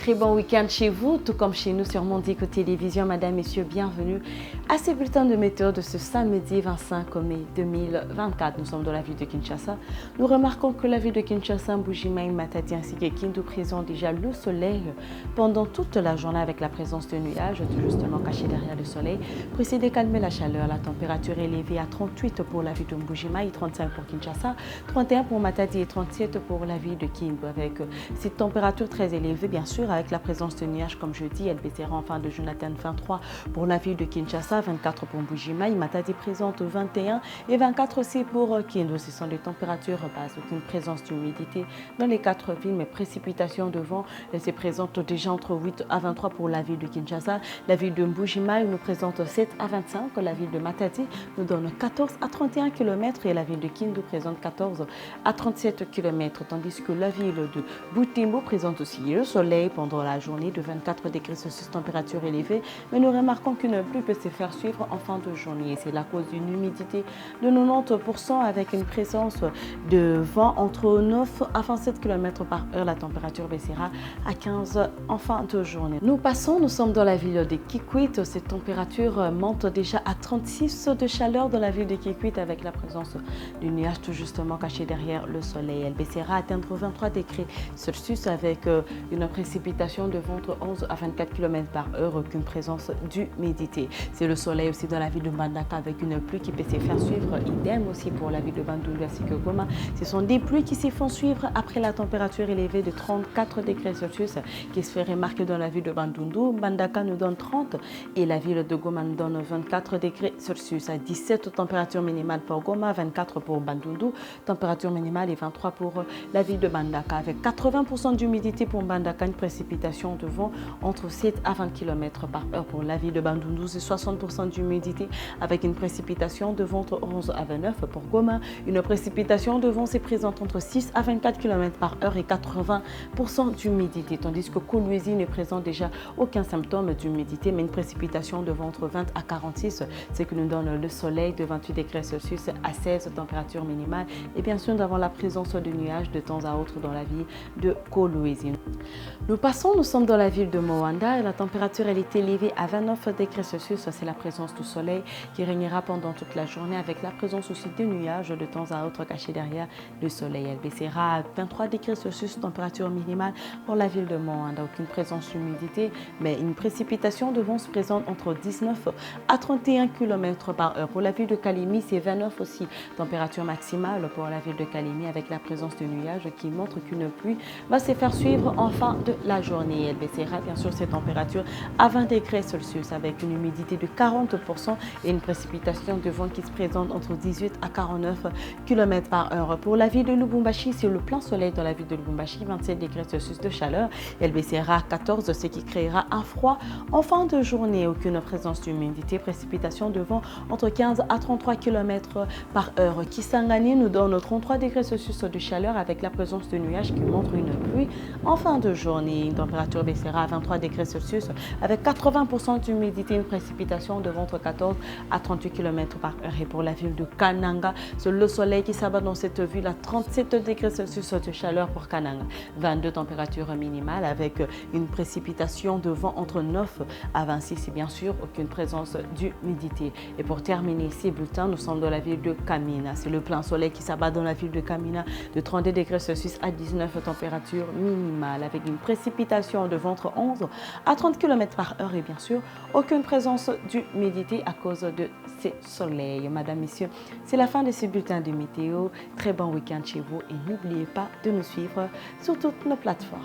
très bon week-end chez vous, tout comme chez nous sur Mondico Télévision. Madame, Messieurs, bienvenue à ce bulletin de météo de ce samedi 25 mai 2024. Nous sommes dans la ville de Kinshasa. Nous remarquons que la ville de Kinshasa, Mbuji-Mayi, Matadi ainsi que Kindu présentent déjà le soleil pendant toute la journée avec la présence de nuages, tout justement cachés derrière le soleil. Pour essayer de calmer la chaleur, la température est élevée à 38 pour la ville de Mbuji-Mayi, 35 pour Kinshasa, 31 pour Matadi et 37 pour la ville de Kindu, avec cette température très élevée, bien sûr, avec la présence de nuages, comme je dis. Elle baissera en fin de journée à 23 pour la ville de Kinshasa, 24 pour Mbuji-Mayi, Matadi présente 21 et 24 aussi pour Kindu. Ce sont des températures basses, aucune présence d'humidité dans les quatre villes, mais précipitations de vent, elles se présentent déjà entre 8 à 23 pour la ville de Kinshasa. La ville de Mbuji-Mayi nous présente 7 à 25, la ville de Matadi nous donne 14 à 31 km et la ville de Kindu présente 14 à 37 km, tandis que la ville de Butembo présente aussi le soleil pendant la journée de 24 degrés Celsius, température élevée, mais nous remarquons qu'une pluie peut se faire suivre en fin de journée. C'est la cause d'une humidité de 90% avec une présence de vent entre 9 à 27 km par heure. La température baissera à 15 en fin de journée. Nous sommes dans la ville de Kikwit. Cette température monte déjà à 36 de chaleur dans la ville de Kikwit avec la présence du nuage tout justement caché derrière le soleil. Elle baissera à atteindre 23 degrés Celsius avec une précipitation de vent entre 11 à 24 km par heure, aucune présence d'humidité. C'est le soleil aussi dans la ville de Mbandaka avec une pluie qui peut se faire suivre, idem aussi pour la ville de Bandundu ainsi que Goma. Ce sont des pluies qui se font suivre après la température élevée de 34 degrés Celsius qui se fait remarquer dans la ville de Bandundu. Mbandaka nous donne 30 et la ville de Goma nous donne 24 degrés Celsius. À 17 température minimale pour Goma, 24 pour Bandundu, température minimale et 23 pour la ville de Mbandaka avec 80% d'humidité pour Mbandaka, une précipitation de vent entre 7 à 20 km par heure pour la ville de Bandundu et 60% d'humidité avec une précipitation de vent entre 11 à 29 pour Goma. Une précipitation de vent se présente entre 6 à 24 km par heure et 80% d'humidité, tandis que Kolwezi ne présente déjà aucun symptôme d'humidité, mais une précipitation de vent entre 20 à 46, ce que nous donne le soleil de 28 degrés Celsius à 16 température minimale. Et bien sûr, nous avons la présence de nuages de temps à autre dans la ville de Kolwezi. Nous sommes dans la ville de Moanda et la température elle est élevée à 29 degrés Celsius. C'est la présence du soleil qui régnera pendant toute la journée avec la présence aussi de nuages de temps à autre cachés derrière le soleil. Elle baissera à 23 degrés Celsius, température minimale pour la ville de Moanda. Aucune présence d'humidité, mais une précipitation de vent se présente entre 19 à 31 km par heure. Pour la ville de Kalemi, c'est 29 aussi, température maximale pour la ville de Kalemi avec la présence de nuages qui montre qu'une pluie va se faire suivre en fin de la journée. Elle baissera bien sûr ses températures à 20 degrés Celsius avec une humidité de 40% et une précipitation de vent qui se présente entre 18 à 49 km par heure. Pour la ville de Lubumbashi, c'est le plein soleil dans la ville de Lubumbashi, 27 degrés Celsius de chaleur. Elle baissera à 14, ce qui créera un froid en fin de journée. Aucune présence d'humidité, précipitation de vent entre 15 à 33 km par heure. Kisangani nous donne 33 degrés Celsius de chaleur avec la présence de nuages qui montre une pluie en fin de journée. Une température baissera à 23 degrés Celsius avec 80% d'humidité, une précipitation de vent entre 14 à 38 km par heure. Et pour la ville de Kananga, c'est le soleil qui s'abat dans cette ville à 37 degrés Celsius de chaleur pour Kananga. 22 températures minimales avec une précipitation de vent entre 9 à 26 et bien sûr aucune présence d'humidité. Et pour terminer ces bulletins, nous sommes dans la ville de Kamina. C'est le plein soleil qui s'abat dans la ville de Kamina de 32 degrés Celsius à 19 températures minimales avec une précipitation de vent entre 11 à 30 km par heure et bien sûr aucune présence d'humidité à cause de ces soleils. Madame, Messieurs, c'est la fin de ce bulletin de météo. Très bon week-end chez vous et n'oubliez pas de nous suivre sur toutes nos plateformes.